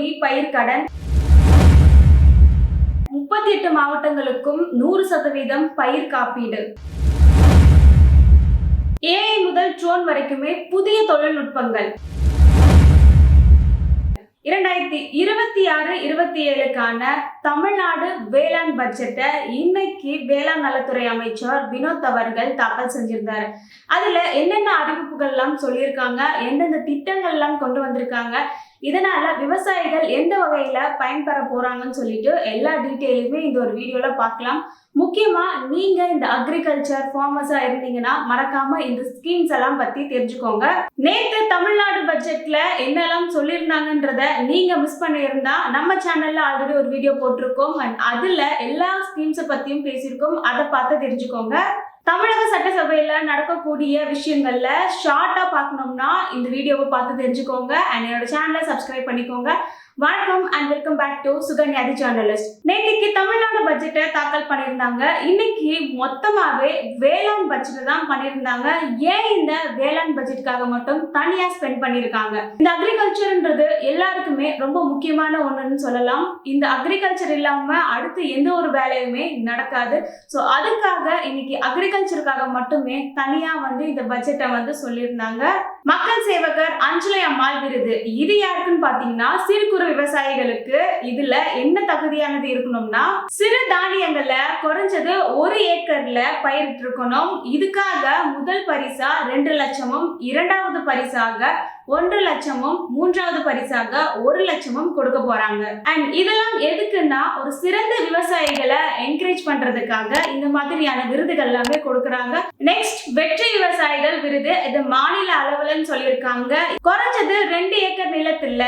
கோடி பயிர்க்கடன், 38 மாவட்டங்களுக்கும் 100% பயிர் காப்பீடு. AI முதல் ட்ரோன் வரைக்குமே புதிய தொழில்நுட்பங்கள். 2026-27க்கான தமிழ்நாடு வேளாண் பட்ஜெட்டை இன்னைக்கு வேளாண் நலத்துறை அமைச்சர் வினோத் அவர்கள் தாக்கல் செஞ்சிருந்தாரு. அதுல என்னென்ன அறிவிப்புகள்லாம் சொல்லியிருக்காங்க, எந்தெந்த திட்டங்கள்லாம் கொண்டு வந்திருக்காங்க, இதனால விவசாயிகள் எந்த வகையில பயன்பெற போறாங்கன்னு சொல்லிட்டு எல்லா டீட்டெயிலுமே இந்த ஒரு வீடியோல பார்க்கலாம். முக்கியமா நீங்க இந்த அக்ரிகல்ச்சர் ஃபார்மர்ஸா இருந்தீங்கன்னா மறக்காம இந்த ஸ்கீம்ஸ் எல்லாம் பத்தி தெரிஞ்சுக்கோங்க. நேத்து தமிழ்நாடு பட்ஜெட்ல என்னெல்லாம் சொல்லியிருந்தாங்கன்றத நீங்க மிஸ் பண்ணியிருந்தா நம்ம சேனல்ல ஆல்ரெடி ஒரு வீடியோ போட்டிருக்கோம். அதுல எல்லா ஸ்கீம்ஸை பத்தியும் பேசியிருக்கோம். அதை பார்த்து தெரிஞ்சுக்கோங்க. தமிழக சட்டசபையில நடக்கக்கூடிய விஷயங்கள்ல ஷார்ட்டா பார்க்கணும்னா இந்த வீடியோவை பார்த்து தெரிஞ்சுக்கோங்க. அண்ட் என்னோட சேனலை சப்ஸ்கிரைப் பண்ணிக்கோங்க. வணக்கம் and welcome back to Sukanya the journalist. நேற்றுக்கு தமிழ்நாடு பட்ஜெட்டை தாக்கல் பண்ணியிருந்தாங்க. இன்னைக்கு மொத்தமாவே வேளாண் பட்ஜெட் தான் பண்ணியிருந்தாங்க. ஏன் இந்த வேளாண் பட்ஜெட்டுக்காக மட்டும் தனியா ஸ்பெண்ட் பண்ணியிருக்காங்க? இந்த அக்ரிகல்ச்சர்ன்றது எல்லாருக்குமே ரொம்ப முக்கியமான ஒண்ணுன்னு சொல்லலாம். இந்த அக்ரிகல்ச்சர் இல்லாம அடுத்து எந்த ஒரு வேலையுமே நடக்காது. ஸோ அதுக்காக இன்னைக்கு அக்ரிகல்ச்சருக்காக மட்டுமே தனியா இந்த பட்ஜெட்டை சொல்லியிருந்தாங்க. மக்கள் சேவகர் அஞ்சலை அம்மாள் விருது இது யாருக்குன்னு பாத்தீங்கன்னா சிறு குறு விவசாயிகளுக்கு. இதுல என்ன தகுதியானது இருக்கணும்னா சிறு தானியங்களை குறைஞ்சது 1 ஏக்கர்ல பயிரிட்டு இருக்கணும். இதுக்காக முதல் பரிசா 2 லட்சமும், இரண்டாவது பரிசாக 1 லட்சமும், மூன்றாவது பரிசாக 1 லட்சமும் கொடுக்க போறாங்க. அண்ட் இதெல்லாம் எதுக்குன்னா ஒரு சிறந்த விவசாயிகளை என்கரேஜ் பண்றதுக்காக இந்த மாதிரியான விருதுகள் எல்லாமே கொடுக்கறாங்க. நெக்ஸ்ட் வெற்றி விவசாயிகள் விருது. இது மாநில அளவுலன்னு சொல்லியிருக்காங்க. குறைஞ்சது 2 ஏக்கர் நிலத்துல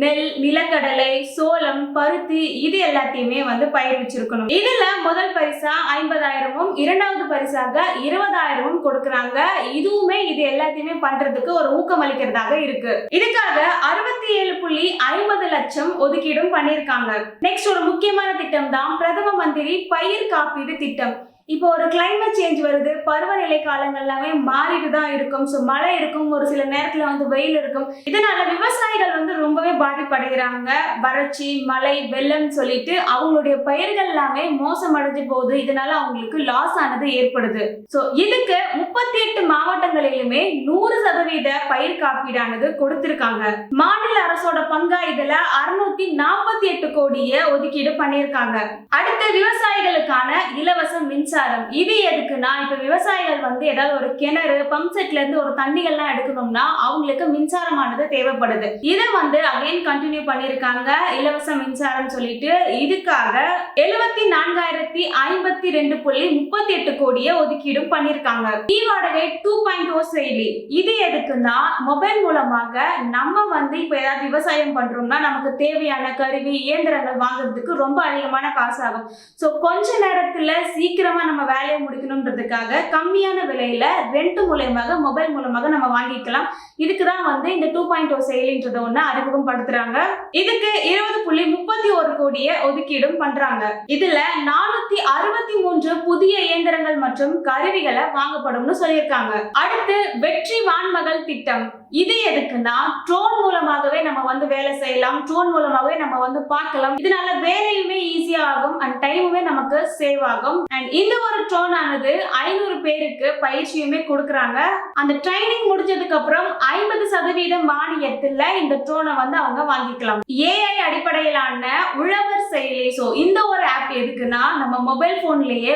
நெல், நிலக்கடலை, சோளம், பருத்தி இது எல்லாத்தையுமே பயிர்விச்சிருக்கணும். இதுல முதல் பரிசா 50,000மும், இரண்டாவது பரிசாக 20,000மும் கொடுக்கறாங்க. இதுவுமே இது எல்லாத்தையுமே பண்றதுக்கு ஒரு ஊக்கம் அளிக்கிறதாக இருக்கு. இதுக்காக 67.50 லட்சம் ஒதுக்கீடும் பண்ணிருக்காங்க. நெக்ஸ்ட் ஒரு முக்கியமான திட்டம் தான் பிரதம மந்திரி பயிர் காப்பீடு திட்டம். இப்போ ஒரு கிளைமேட் சேஞ்ச் வருது, பருவநிலை காலங்கள் எல்லாமே மாறிட்டு தான் இருக்கும். ஸோ மழை இருக்கும், ஒரு சில நேரத்துல வெயில் இருக்கும். இதனால விவசாயிகள் ரொம்பவே பாதிப்படைகிறாங்க. வறட்சி, மழை, வெள்ளம் சொல்லிட்டு அவங்களுடைய பயிர்கள் எல்லாமே மோசமடைஞ்சு போகுது. இதனால அவங்களுக்கு லாஸ் ஆனது ஏற்படுது. ஸோ இதுக்கு 38 மாவட்டங்களிலுமே 100% பயிர் காப்பீடானது கொடுத்திருக்காங்க. மாநில அரசோட பங்கா இதுல 648 கோடியை ஒதுக்கீடு பண்ணியிருக்காங்க. அடுத்து விவசாயிகளுக்கான இலவச மின்சாரம். இது எதுக்குன்னா இப்ப விவசாயிகள் ஏதாவது ஒரு கிணறு, பம்ப் செட்ல இருந்து ஒரு தண்ணிகள்லாம் எடுக்கணும்னா அவங்களுக்கு மின்சாரமானது தேவைப்படுது. இதை அகைன் கண்டினியூ பண்ணிருக்காங்க இலவச மின்சாரம் சொல்லிட்டு. இதுக்காக 74,052.38 கோடியை ஒதுக்கீடும் பண்ணிருக்காங்க. வாடகை 2.0 செயலி. இது எதுக்குன்னா மொபைல் மூலமாக நம்ம இப்ப ஏதாவது விவசாயம் பண்றோம்னா நமக்கு தேவையான கருவி, இயந்திரங்கள் வாங்குறதுக்கு ரொம்ப அதிகமான காசு ஆகும். சோ கொஞ்ச நேரத்துல சீக்கிரமா நம்ம வேலையை முடிக்கணும்ன்றதுக்காக கம்மியான விலையில ரெண்ட் மூலமாக, மொபைல் மூலமாக நம்ம வாங்கிக்கலாம். இதுக்குதான் இந்த 2.0 செயலின்றத ஒண்ணு அறிமுகம் படுத்துறாங்க. இதுக்கு 20.31 கோடியை ஒதுக்கீடும் பண்றாங்க. இதுல 463 புதிய இயந்திரங்கள் மற்றும் கருவிகளை வாங்கப்படும்னு சொல்லியிருக்காங்க. அடுத்து வெற்றி வான்மகள் திட்டம். இது எதுக்குன்னா ட்ரோன் மூலமாகவே நம்ம வேலை செய்யலாம், ட்ரோன் மூலமாகவே நம்ம பார்க்கலாம். இதனால வேலையுமே ஈஸியா ஆகும் அண்ட் டைமுமே நமக்கு சேவ் ஆகும். அண்ட் இந்த ஒரு ட்ரோன் ஆனது 500 பேருக்கு பயிற்சியுமே கொடுக்கறாங்க. அந்த ட்ரைனிங் முடிஞ்சதுக்கு அப்புறம் 50% மானியத்துல இந்த ட்ரோனை அவங்க வாங்கிக்கலாம். AI அடிப்படையிலான உழவர் செயலி. சோ இந்த ஒரு ஆப் எதுக்குன்னா நம்ம மொபைல் போன்லயே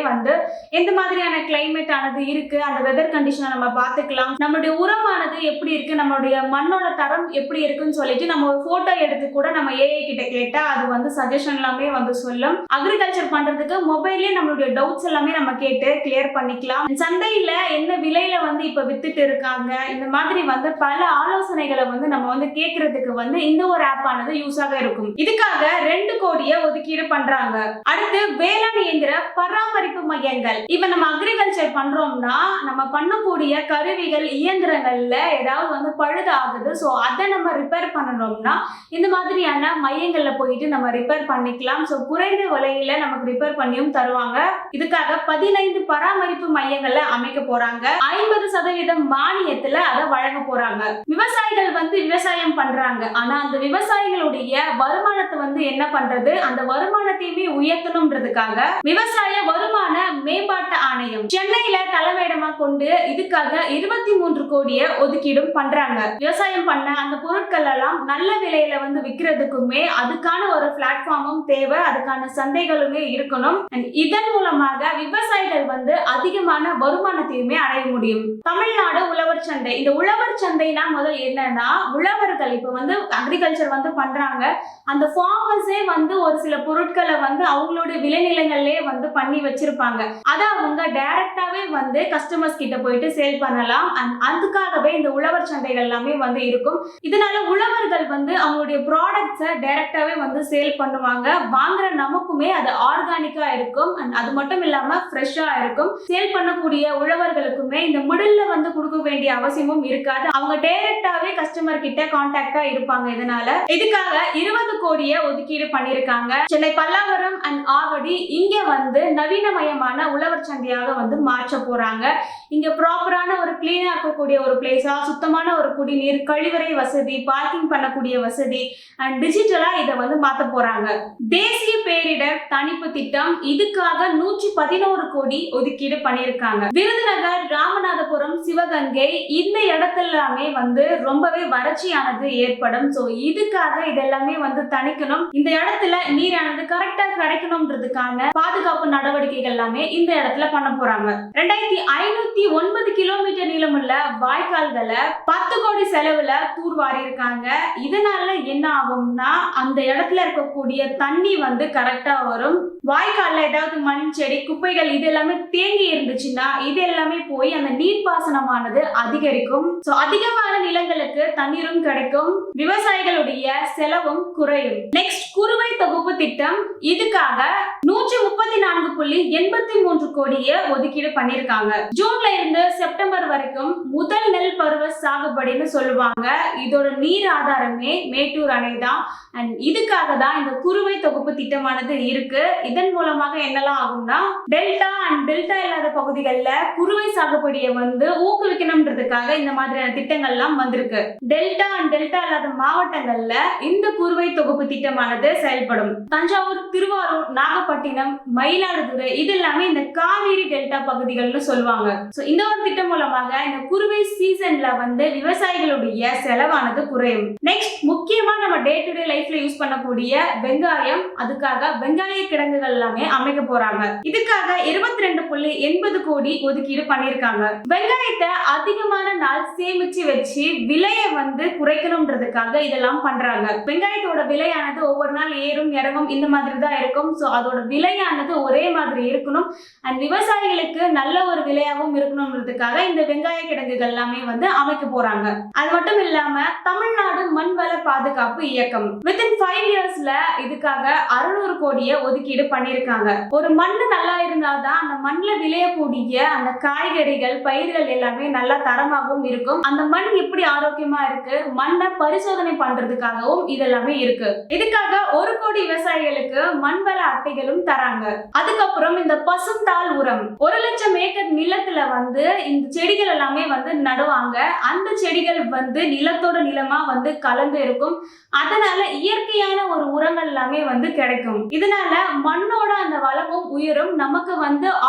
எந்த மாதிரியான கிளைமேட் ஆனது இருக்கு, அந்த வெதர் கண்டிஷனை நம்ம பாத்துக்கலாம். நம்மளுடைய உரமானது எப்படி இருக்கு, நம்மளுடைய மண்ணோட தரம் எப்படி இருக்குன்னு சொல்லிட்டு நம்ம ஒரு போட்டோ எடுத்து கூட நம்ம AI கிட்ட கேட்டா அது சஜஷன் எல்லாமே சொல்லும். அக்ரிகல்ச்சர் பண்றதுக்கு மொபைல்லே நம்மளுடைய டவுட்ஸ் எல்லாமே நம்ம கேட்டு கிளியர் பண்ணிக்கலாம். சந்தையில என்ன விலையில இப்ப வித்துட்டு இருக்காங்க, இந்த மாதிரி பல ஆலோசனைகளை நம்ம கேட்கறதுக்கு இந்த ஒரு ஆப் ஆனது யூஸ் ஆக இருக்கும். இதுக்காக 2 கோடியை ஒதுக்கீடு பண்றாங்க. அடுத்து வேளாண் இயந்திர பராமரிப்பு மையங்கள். இப்ப நம்ம அக்ரிகல்ச்சர் பண்றோம்னா நம்ம பண்ணக்கூடிய கருவிகள், இயந்திரங்கள்ல ஏதாவது பழுது ஆகுது. ஸோ அதை நம்ம ரிப்பேர் பண்ணணும்னா இந்த மாதிரியான மையங்கள்ல போயிட்டு நம்ம ரிப்பேர் பண்ணிக்கலாம். ஸோ குறைந்த விலையில நமக்கு ரிப்பேர் பண்ணியும் தருவாங்க. இதுக்காக 15 பராமரிப்பு மையங்களை அமைக்க போறாங்க. 50% மானியத்துல அதை வழங்க போறாங்க. விவசாயிகள் விவசாயம் பண்றாங்க. ஆனா அந்த விவசாயிகளுடைய வருமானத்தை என்ன பண்றது, அந்த வருமானத்தையுமே உயர்த்தணும்ன்றதுக்காக விவசாய வருமான மேம்பாட்டு ஆணையம் சென்னையில தலைமையிடமா கொண்டு இதுக்காக 23 கோடியை ஒதுக்கீடும் பண்றாங்க. விவசாயம் பண்ண அந்த பொருட்கள் எல்லாம் நல்ல விலையில விற்கிறதுக்குமே அதுக்கான ஒரு பிளாட்ஃபார்மும் தேவை, அதுக்கான சந்தைகளுமே இருக்கணும். இதன் மூலமாக விவசாயிகள் அதிகமான வருமானத்தையுமே அடைய முடியும். தமிழ்நாடு உழவர் சந்தை. இந்த உழவர் சந்தைனா முதல் என்னன்னா, உழவர்கள் இப்ப அக்ரிகல்ச்சர் பண்றாங்க. அந்த ஃபார்மர்ஸே ஒரு சில பொருட்களை அவங்களுடைய விளைநிலங்களே பண்ணி வச்சிருப்பாங்க. அதை அவங்க டைரக்டாவே கஸ்டமர்ஸ் கிட்ட போயிட்டு சேல் பண்ணலாம். அதுக்காகவே இந்த உழவர் சந்தைகள் எல்லாமே இருக்கும். இதனால உழவர்கள் அவங்களுடைய ப்ராடக்ட்ஸை டைரக்டாவே சேல் பண்ணுவாங்க. வாங்குற நமக்குமே அது ஆர்கானிக்கா இருக்கும். அது மட்டும் இல்லாம ஃப்ரெஷ்ஷா இருக்கும். சேல் பண்ணக்கூடிய உழவர்களுக்குமே இந்த மிடில்ல கொடுக்க வேண்டிய அவசியமும் இருக்காது. அவங்க டைரக்டாவே கஸ்டமர் கிட்ட கான்டாக்டா இருப்பாங்க. இதனால இதுக்காக 20 கோடியை ஒதுக்கீடு பண்ணிருக்காங்க. சென்னை பல்லாவரம் அண்ட் ஆவடி இங்க நவீனமயமான உழவர் சந்தையாக மாற்ற போறாங்க. இங்க ப்ராப்பரான ஒரு கிளீனா இருக்கக்கூடிய ஒரு பிளேஸா, சுத்தமான ஒரு குடிநீர், கழிவறை வசதி, பார்க்கிங் பண்ணக்கூடிய வசதி அண்ட் டிஜிட்டலா இதை மாத்த போறாங்க. தேசிய பேரிடர் தணிப்பு திட்டம் இதுக்காக 111 கோடி ஒதுக்கீடு பண்ணிருக்காங்க. விருதுநகர், ராமநாதபுரம், சிவகங்கை இந்த இடத்துலமே ரொம்பவே வறட்சியானது ஏற்படும். சோ இதுக்காக இதெல்லாமே தணிக்கணும். இந்த இடத்துல நீரானது கரெக்டா கிடைக்கணும்ன்றதுக்கான பாதுகாப்பு நடவடிக்கைகள் எல்லாமே இந்த இடத்துல பண்ண போறாங்க. 2509 கிலோமீட்டர் நீளமுள்ள வாய்க்கால்களை 10 கோடி செலவுல தூர்வாரி இருக்காங்க. இதனால என்ன ஆகும்னா, அந்த இடத்துல இருக்கக்கூடிய தண்ணி கரெக்டா வரும். வாய்க்கால்ல ஏதாவது மண், செடி, குப்பைகள் இது எல்லாமே தேங்கி இருந்துச்சுன்னா இது எல்லாமே போய் அந்த நீர்ப்பாசனமானது அதிகரிக்கும். சோ அதிகமான நிலங்களுக்கு தண்ணீரும் கிடைக்கும், விவசாயிகளுடைய செலவும் குறையும். நெக்ஸ்ட் குறுவை தொகுப்பு திட்டம். இதுக்காக 134.83 கோடியை ஒதுக்கீடு பண்ணிருக்காங்க. ஜூன்ல இருந்து செப்டம்பர் வரைக்கும் முதல் நெல் பருவ சாகுபடின்னு சொல்லுவாங்க. இதோட நீர் ஆதாரமே மேட்டூர் அணை தான். அண்ட் இதுக்காக தான் இந்த குறுவை தொகுப்பு திட்டமானது இருக்கு. இதன் மூலமாக என்னெல்லாம் ஆகும்னா, டெல்டா அண்ட் டெல்டா இல்லாத பகுதிகளில் குறுவை சாகுபடியை ஊக்குவிக்கணும்ன்றதுக்காக இந்த மாதிரியான திட்டங்கள் எல்லாம் வந்திருக்கு. டெல்டா அண்ட் டெல்டா இல்லாத மாவட்டங்கள்ல இந்த குறுவை தொகுப்பு திட்டமானது செயல்படும். தஞ்சாவூர், திருவாரூர், நாகப்பட்டினம், மயிலாடுதுறை இது எல்லாமே இந்த காவிரி டெல்டா பகுதிகள்னு சொல்லுவாங்க. இந்த ஒரு திட்டம் மூலமாக இந்த குறுவை சீசன்ல விவசாயிகளுடைய செலவானது குறையும். நெக்ஸ்ட் முக்கியமா நம்ம டே டு டே லைஃப்ல யூஸ் பண்ணக்கூடிய வெங்காயம். அதுக்காக வெங்காய கிடங்குகள் எல்லாமே அமைக்க போறாங்க. இதுக்காக 22.80 கோடி ஒதுக்கீடு பண்ணிருக்காங்க. வெங்காயத்தை அதிகமான நாள் சேமிச்சு வச்சு விலையை குறைக்கணும்ன்றதுக்காக இதெல்லாம் பண்றாங்க. வெங்காயத்தோட விலையானது ஒவ்வொரு நாள் ஏறும் இறங்கும் இந்த மாதிரி தான் இருக்கும். சோ அதோட விலையானது ஒரே மாதிரி இருக்கணும். அண்ட் விவசாயிகளுக்கு நல்ல ஒரு விலையாகவும் இருக்கணும்ன்றதுக்காக இந்த வெங்காய கிடங்குகள் எல்லாமே அமைக்க போறாங்க. அது மட்டும் இல்லாம தமிழ்நாடு மண்வள பாதுகாப்பு இயக்கம் வித்தின் 5 இயர்ஸ்ல இதுக்காக 600 கோடியை ஒதுக்கீடு பண்ணிருக்காங்க. ஒரு மண்ணு நல்லா இருந்தாதான் அந்த மண்ணுல விளையக்கூடிய அந்த காய்கறிகள், பயிர்கள் எல்லாமே நல்லா தரமாகவும் இருக்கும். அந்த மண் எப்படி ஆரோக்கியமா இருக்கு, மண்ணை பரிசோதனை பண்றதுக்காகவும் இதெல்லாமே இருக்கு. இதுக்காக 1 கோடி விவசாயிகளுக்கு மண்வள அட்டைகளும் தராங்க. அதுக்கப்புறம் இந்த பசுந்தாள் உரம் 1 லட்சம் ஏக்கர் நிலத்துல இந்த செடிகள் எல்லாமே நடுவாங்க. அந்த செடிகள் நிலத்தோட நிலமா கலந்து இருக்கும். அதனால இயற்கையான ஒரு உரங்கள் எல்லாமே கிடைக்கும். இதனால மண்ணோட அந்த வளமும் உயரும். நமக்கு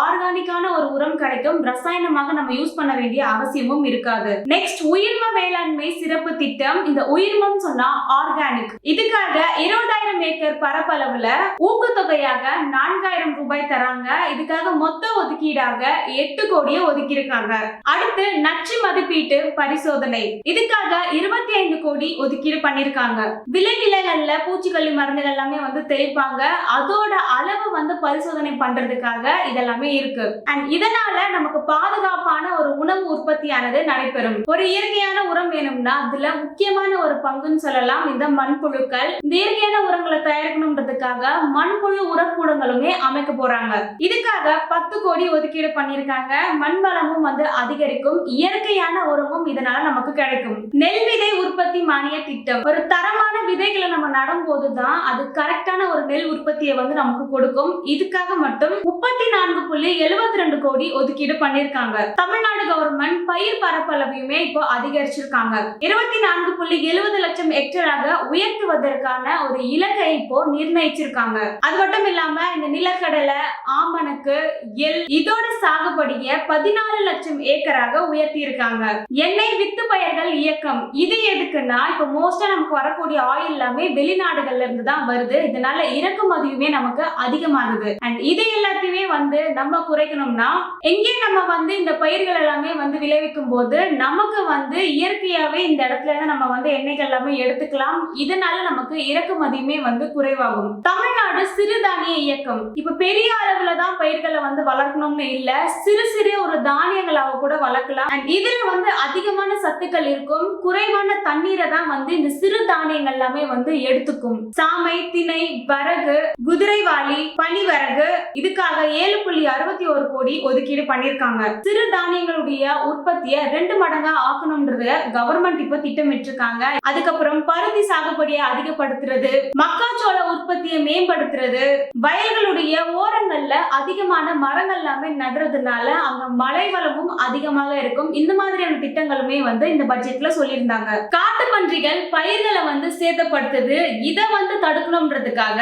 ஆர்கானிக்கான ஒரு உரம் கிடைக்கும். ரசாயனமாக நம்ம யூஸ் பண்ண வேண்டிய அவசியமும் இருக்காது. நெக்ஸ்ட் உயிர்ம வேளாண்மை சிறப்பு திட்டம். இந்த உயிர்மம் சொன்னா ஆர்கானிக். இதுக்காக 20,000 ஏக்கர் பரப்பளவுல ஊக்கத்தொகையாக 4,000 ரூபாய் தராங்க. இதுக்காக மொத்த ஒதுக்கீடாக 8 கோடியை ஒதுக்கி இருக்காங்க. அடுத்து நச்சு மதிப்பீட்டு பரிசோதனை. இதுக்காக 25 கோடி ஒதுக்கீடு பண்ணிருக்காங்க. விளைநிலங்கள்ல பூச்சிக்கொல்லி மருந்துகள் எல்லாமே தெளிப்பாங்க. அதோட அளவு பரிசோதனை பண்றதுக்காக இதெல்லாமே இருக்கு. அண்ட் இதனால நமக்கு பாதுகாப்பான ஒரு உணவு உற்பத்தியானது நடைபெறும். ஒரு இயற்கையான உரம் வேணும்னா அதுல முக்கியமான ஒரு பங்குன்னு சொல்லலாம் இந்த மண்புழுக்கள். இந்த இயற்கையான உரங்களை தயாரிக்கணும்ன்றதுக்காக மண்புழு உரக்கூடங்களுமே அமைக்க போறாங்க. இதுக்காக 10 கோடி ஒதுக்கீடு பண்ணிருக்காங்க. மண் வளமும் வந்து அதிகரிக்கும், இயற்கையான உரமும் இதனால நமக்கு கிடைக்கும். நெல் விதை உற்பத்தி மானிய திட்டம். ஒரு தரமான விதைகளை நம்ம நடும் போதுதான் அது கரெக்டான ஒரு நெல் உற்பத்தியை வந்து நமக்கு கொடுக்கும். இதுக்காக மட்டும் 34.72 கோடி ஒதுக்கீடு பண்ணிருக்காங்க. தமிழ்நாடு கவர்மெண்ட் பயிர் பரப்பளவையுமே இப்போ அதிகரிச்சிருக்காங்க. 24.70 லட்சம் ஹெக்டேராக உயர்த்துவதற்கான ஒரு இலக்கை இப்போ நிர்ணயிச்சிருக்காங்க. அது மட்டும் இல்லாம இந்த நிலக்கடலை, ஆமணக்கு, எள் இதோட சாகுபடியை 14 லட்சம் ஏக்கராக உயர்த்தி இருக்காங்க. எண்ணெய் வித்து பயிர்கள் இயக்கம். இது எதுக்குன்னா இப்போ மோஸ்டா நமக்கு வரக்கூடிய ஆயில் எல்லாமே வெளிநாடுகள்ல இருந்து தான் வருது. இதனால இறக்குமதியுமே நமக்கு அதிகமாகுது. அண்ட் இது எல்லாத்தையுமே வந்து நம்ம குறைக்கணும்னா எங்கே நம்ம வந்து இந்த பயிர்கள் எல்லாமே வந்து விளைவிக்கும் போது நமக்கு வந்து இயற்கையாவே இந்த இடத்துல இருந்து நம்ம வந்து எண்ணெய்கள் எல்லாமே எடுத்துக்கலாம். இதனால நமக்கு இறக்குமதியுமே வந்து குறைவாகும். தமிழ்நாடு சிறுதானிய இயக்கம். இப்ப பெரிய அளவுல தான் பயிர்களை வந்து வளர்க்கணும்னு இல்ல, சிறு சிறு ஒரு தானியங்களாக கூட வளர்க்கலாம். அண்ட் இதுல வந்து அதிகமான சத்துக்கள் இருக்கும். குறைவான தண்ணீரை தான் வந்து இந்த சிறு தானியங்கள் எல்லாமே வந்து எடுத்துக்கும். சாமை, திணை, வரகு, குதிரைவாளி, பனிவரகு இதுக்காக 7.61 கோடி ஒதுக்கீடு பண்ணிருக்காங்க. சிறு தானியங்களுடைய உற்பத்தியை 2 மடங்கா ஆக்கணும்ன்றத கவர்மெண்ட் இப்போ திட்டமிட்டு இருக்காங்க. அதுக்கப்புறம் பருத்தி சாகுபடியை அதிகப்படுத்துறது, மக்காச்சோள உற்பத்தியை மேம்படுத்துறது, வயல்களுடைய ஓரங்கள்ல அதிகமான மரங்கள் எல்லாமே நடுறதுனால அங்க மழை வளமும் அதிகமாக இருக்கும். இந்த மாதிரியான திட்டங்களுமே வந்து இந்த பட்ஜெட்ல சொல்லியிருந்தாங்க. காட்டு பன்றிகள் பயிர்களை வந்து சேதப்படுத்துது. இதை வந்து தடுக்கணும்ன்றதுக்காக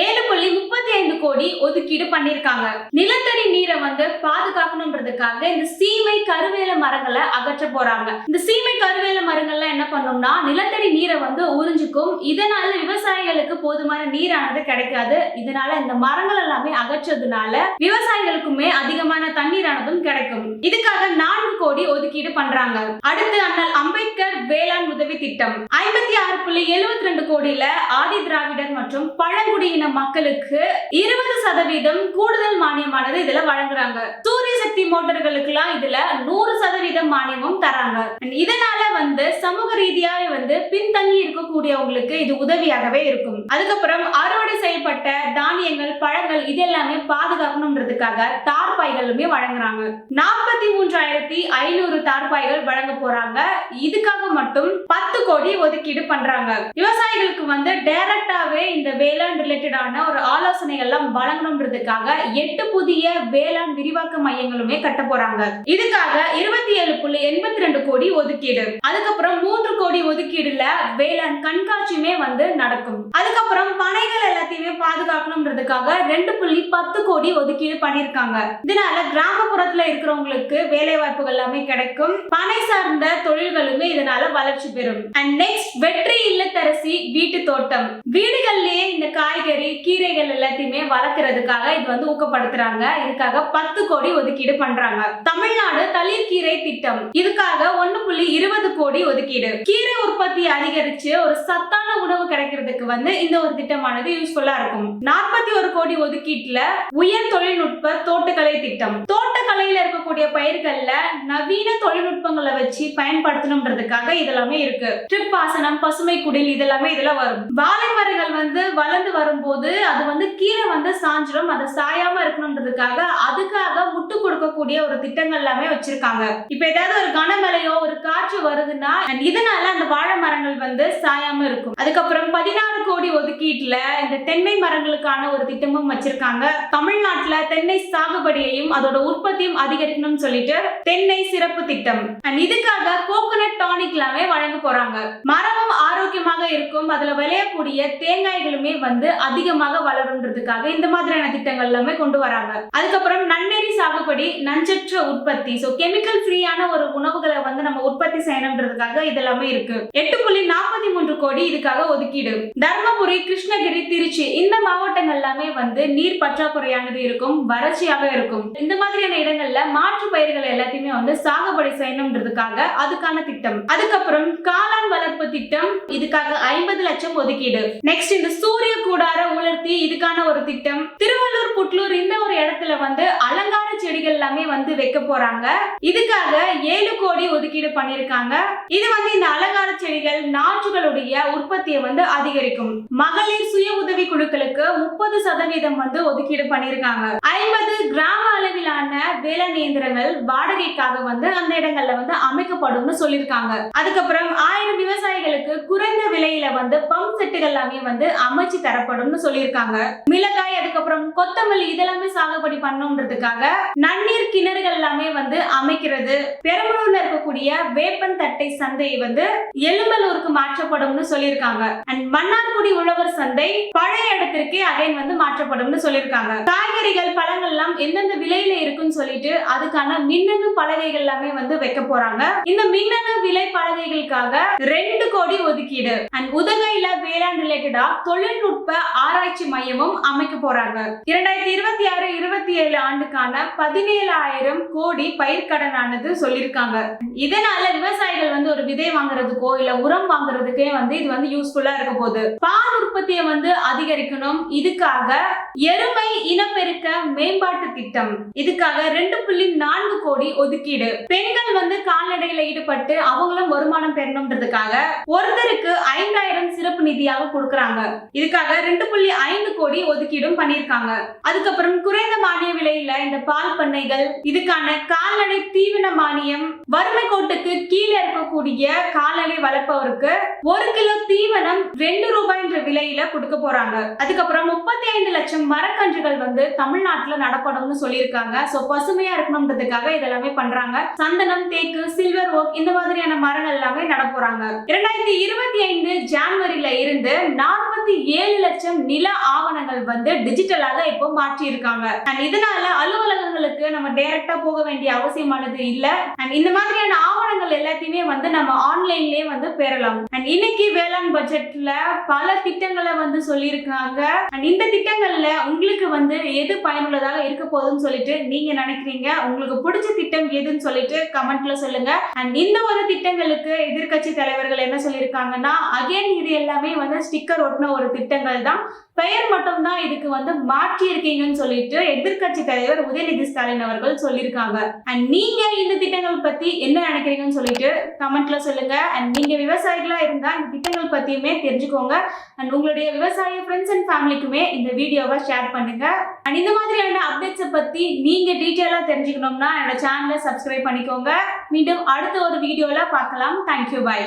7.35 கோடி ஒதுக்கீடு பண்ணிருக்காங்க. நிலத்தடி நீரை வந்து பாதுகாக்கணும்ன்றதுக்காக இந்த சீமை கருவேல மரங்களை அகற்ற போறாங்க. இந்த சீமை கருவேல மரங்கள்லாம் என்ன பண்ணும்னா நிலத்தடி நீரை வந்து உறிஞ்சிக்கும். இதனால விவசாயிகளுக்கு போதுமான நீரானது கிடைக்காது. இதனால இந்த மரங்கள் எல்லாமே அகற்றதுனால விவசாயிகளுக்குமே அதிகமான தண்ணீரானதும் கிடைக்கும். இதுக்காக 4 கோடி ஒதுக்கீடு பண்றாங்க. அடுத்து அண்ணல் அம்பேத்கர் வேளாண் உதவி திட்டம் 56.72 கோடியில ஆதி திராவிடர் மற்றும் பழங்குடியின மக்களுக்கு 20% கூடுதல் மானியமானது இதுல வழங்குறாங்க. சூரிய சக்தி மோட்டார்களுக்கு எல்லாம் இதுல 100% மானியமும் தராங்க. இதனால வந்து சமூக ரீதியாக வந்து பின்தங்கி இருக்கக்கூடியவங்களுக்கு இது உதவியாகவே இருக்கும். அதுக்கப்புறம் அறுவடை செய்யப்பட்ட தானியங்கள், பழங்கள் இதெல்லாமே பாதுகாக்கணும்ன்றதுக்காக தார்பாய்களுமே வழங்குறாங்க. 43,500 தார்பாய்கள் வழங்க போறாங்க. இதுக்காக மட்டும் 10 கோடி ஒதுக்கீடு பண்றாங்க. விவசாயிகளுக்கு வந்து டைரக்டாவே இந்த வேளாண் ரிலேட்டடான ஒரு ஆலோசனைகள் எல்லாம் வழங்கணும்ன்றதுக்காக 8 புதிய வேளாண் விரிவாக்க மையங்களுமே கட்ட போறாங்க. இதுக்காக 27.82 கோடி ஒதுக்கீடு. அதுக்கப்புறம் 3 கோடி ஒதுக்கீடுல வேளாண் கண்காட்சியுமே வந்து நடக்கும். அதுக்கப்புறம் பனைகள் எல்லாத்தையுமே பாதுகாக்கணும்ன்றதுக்காக 2.10 கோடி ஒதுக்கீடு பண்ணிருக்காங்க. இதனால கிராமப்புறத்துல இருக்கிறவங்களுக்கு வேலை வாய்ப்புகள் எல்லாமே கிடைக்கும். பனை சார்ந்த தொழில்களுமே இதனால வளர்ச்சி பெறும். அண்ட் நெக்ஸ்ட் வெற்றி இல்லத்தரசி வீட்டு தோட்டம். வீடுகள்லயே இந்த காய்கறி, கீரைகள் எல்லாத்தையுமே வளர்க்கறதுக்காக இது வந்து ஊக்கப்படுத்துறாங்க. இதுக்காக 10 கோடி ஒதுக்கீடு பண்றாங்க. தமிழ்நாடு தளிர்கீரை திட்டம். இதுக்காக 1.20 கோடி ஒதுக்கீடு. கீரை உற்பத்தி அதிகரிச்சு ஒரு சத்தான உணவு கிடைக்கிறதுக்கு வந்து இந்த ஒரு திட்டமானது யூஸ்ஃபுல்லா இருக்கும். 41 கோடி ஒதுக்கீட்டுல உயர் தொழில்நுட்ப தோட்டக்கலை திட்டம். தோட்டக்கலையில இருக்கக்கூடிய பயிர்கள்ல நவீன தொழில்நுட்பங்களை வச்சு பயன்படுத்தணும்ன்றதுக்காக இதெல்லாமே இருக்கு. ட்ரிப் பாசனம், பசுமை குடில் இதெல்லாமே இதுல வரும். வாழை மரங்கள் வந்து வளர்ந்து வரும்போது அது வந்து கீழே வந்து சாஞ்சிடும். அதை சாயாம இருக்கணும்ன்றதுக்காக அதுக்காக முட்டு கொடுக்கக்கூடிய ஒரு திட்டங்கள் எல்லாமே வச்சிருக்காங்க. இப்ப ஏதாவது ஒரு கனமழையோ ஒரு காற்று வருதுன்னா இதனால அந்த வாழை மரங்கள் வந்து சாயாம இருக்கும். அதுக்கப்புறம் 16 கோடி ஒதுக்கீட்டுல இந்த தென்னை மரங்களுக்கான ஒரு திட்டமும் வச்சிருக்காங்க. தமிழ்நாட்டுல தென்னை சாகுபடியையும் அதோட உற்பத்தியும் அதிகரிக்கணும்னு சொல்லிட்டு தென்னை சிறப்பு திட்டம். இதுக்காக கோகோனட் டானிக் எல்லாமே வழங்க போறாங்க. மரமும் ஆரோக்கியமாக இருக்கும். அதுல விளையக்கூடிய தேங்காய்களுமே வந்து அதிகமாக வளரும்ன்றதுக்காக இந்த மாதிரியான திட்டங்கள் எல்லாமே கொண்டு வராங்க. அதுக்கப்புறம் நன்னெறி சாகுபடி, நஞ்சற்ற உற்பத்தி, சோ கெமிக்கல் ஃப்ரீயான ஒரு உணவுகளை வந்து நம்ம உற்பத்தி செய்யணும்ன்றதுக்காக இதெல்லாமே இருக்கு. 8.43 கோடி இதுக்காக ஒதுக்கீடு. தர்மபுரி, கிருஷ்ணகிரி, திருச்சி இந்த மாவட்டங்கள் எல்லாமே வந்து நீர் பற்றாக்குறையானது இருக்கும், வறட்சியாக இருக்கும். இந்த மாதிரியான இடங்கள்ல மாற்று பயிர்கள் எல்லாத்தையுமே வந்து சாகுபடி செய்யணும்ன்றதுக்காக அதுக்கான திட்டம். அதுக்கப்புறம் காளான் வளர்ப்பு திட்டம். இதுக்காக 50 லட்சம் ஒதுக்கீடு. நெக்ஸ்ட் இந்த சூரிய கூடார உலர்த்தி இதுக்கான ஒரு திட்டம். திருவள்ளூர், புட்லூர் இந்த ஒரு இடத்துல வந்து அலங்கார செடிகள் எல்லாமே வந்து வைக்க போறாங்க. இதுக்காக 7 கோடி ஒதுக்கீடு பண்ணிருக்காங்க. இது வந்து இந்த அலங்கார செடிகள் நாற்றுகளுடைய உற்பத்தியை வந்து அதிகரிக்கும். மகளிர் மகளிர் சுய உதவி குழுக்களுக்கு 30% வந்து ஒதுக்கீடு பண்ணிருக்காங்க. 50 கிராம அளவிலான வேளாண் இயந்திரங்கள் வாடகைக்காக வந்து அந்த இடங்கள்ல வந்து அமைக்கப்படும் சொல்லிருக்காங்க. அதுக்கப்புறம் 1000 விவசாயிகளுக்கு குறைந்த விலையில வந்து பம்ப் செட்டுகள் எல்லாமே வந்து அமைச்சு தரப்படும் சொல்லிருக்காங்க. மிளகாய் அதுக்கப்புறம் கொத்தமல்லி இதெல்லாமே சாகுபடி பண்ணணும்ன்றதுக்காக நன்னீர் கிணறுகள் எல்லாமே வந்து அமைக்கிறது. பெரம்பலூர்ல இருக்கக்கூடிய வேப்பன் தட்டை சந்தையை வந்து எலும்பலூருக்கு மாற்றப்படும் சொல்லிருக்காங்க. அண்ட் மன்னார்குடி உழவர் சந்தை பழைய இடத்திற்கு அகைன் வந்து மாற்றப்படும் சொல்லிருக்காங்க. காய்கறிகள் பழங்கள் எல்லாம் எந்தெந்த விலையில இருக்குன்னு சொல்லிட்டு அதுக்கான மின்னணு பலகைகள் எல்லாமே வந்து வைக்க போறாங்க. இந்த மின்னணு விலை பலகைகளுக்காக 2 கோடி ஒதுக்கீடு. அண்ட் உதகையில வேளாண் ரிலேட்டடா தொழில்நுட்ப ஆராய்ச்சி மையமும் அமைக்க போறாங்க. 2026-27 ஆண்டுக்கான 17,000 கோடி பயிர்க்கடனானது சொல்லிருக்காங்க. இதனால விவசாயிகள் வந்து ஒரு விதை வாங்குறதுக்கோ இல்ல உரம் வாங்குறதுக்கே வந்து இது வந்து யூஸ்ஃபுல்லா இருக்க போகுது. பால் உற்பத்தியை வந்து அதிகரிக்கணும். இதுக்காக எருமை இனப்பெருக்க மேம்பாட்டு திட்டம், இதுக்காக 2.4 கோடி ஒதுக்கீடு. பெண்கள் வந்து கால்நடையில ஈடுபட்டு அவங்களும் வருமானம் பெறணும்ன்றதுக்காக ஒருத்தருக்கு 5,000 சிறப்பு நிதியாக கொடுக்கறாங்க. இதுக்காக 2.5 கோடி ஒதுக்கீடும் பண்ணிருக்காங்க. அதுக்கப்புறம் குறைந்த மானிய விலையில இந்த பால் பண்ணைகள், இதுக்கான கால்நடை தீவன மானியம், வறுமை கோட்டுக்கு கீழே இருக்கக்கூடிய கால்நடை வளர்ப்பவருக்கு 1 கிலோ தீவனம் 2 ரூபாய் என்ற விலையில கொடுக்க போறாங்க. அதுக்கப்புறம் 35 லட்சம் மரக்கன்றுகள் வந்து தமிழ்நாட்டுல நடப்படும் சொல்லியிருக்காங்க. சோ பசுமையா இருக்கணும்ன்றதுக்காக இதெல்லாமே பண்றாங்க. சந்தனம், தேக்கு, சில்வர் ஓக் இந்த மாதிரியான மரங்கள் எல்லாமே நட போறாங்க. 2025 ஜனவரியில இருந்து 47 லட்சம் நில ஆவணங்கள் வந்து டிஜிட்டலாக இப்போ மாற்றி இருக்காங்க. இதனால அலுவலகங்களுக்கு நம்ம டைரக்டா போக வேண்டிய அவசியமானது இல்ல. இந்த மாதிரியான ஆவணங்கள் எல்லாத்தையுமே வந்து நம்ம ஆன்லைன்லயே வந்து பெறலாம். இன்னைக்கு வேளாண் பட்ஜெட்ல பல திட்டங்களை வந்து சொல்லியிருக்காங்க. இந்த திட்டங்கள்ல உங்களுக்கு வந்து எது பயனுள்ளதாக இருக்க போகுதுன்னு சொல்லிட்டு நீங்க நினைக்கிறீங்க? உங்களுக்கு பிடிச்ச திட்டம் எதுன்னு சொல்லிட்டு கமெண்ட்ல சொல்லுங்க. இந்த ஒரு திட்டங்களுக்கு எதிர்க்கட்சி தலைவர்கள் என்ன சொல்லியிருக்காங்கன்னா, அகைன் இது எல்லாமே வந்து ஸ்டிக்கர் ஒட்டின ஒரு திட்டங்கள் தான், பெயர் மட்டும் தான் இதுக்கு வந்து மாற்றி இருக்கீங்கன்னு சொல்லிட்டு எதிர்க்கட்சி தலைவர் உதயநிதி ஸ்டாலின் அவர்கள் சொல்லியிருக்காங்க. நீங்க இந்த திட்டங்கள் பத்தி என்ன நினைக்கிறீங்கன்னு சொல்லிட்டு கமெண்ட்ல சொல்லுங்க. நீங்க விவசாயிகளா இருந்தா இந்த திட்டங்கள் பத்தியுமே தெரிஞ்சுக்கோங்க. உங்களுடைய விவசாய ஃப்ரெண்ட்ஸ் அண்ட் ஃபேமிலிக்குமே இந்த வீடியோவை ஷேர் பண்ணுங்க. இந்த மாதிரியான அப்டேட்ஸை பத்தி நீங்க டீட்டெயிலா தெரிஞ்சுக்கணும்னா என்னோட சேனலை சப்ஸ்கிரைப் பண்ணிக்கோங்க. மீண்டும் அடுத்த ஒரு வீடியோல பார்க்கலாம். Thank you, by.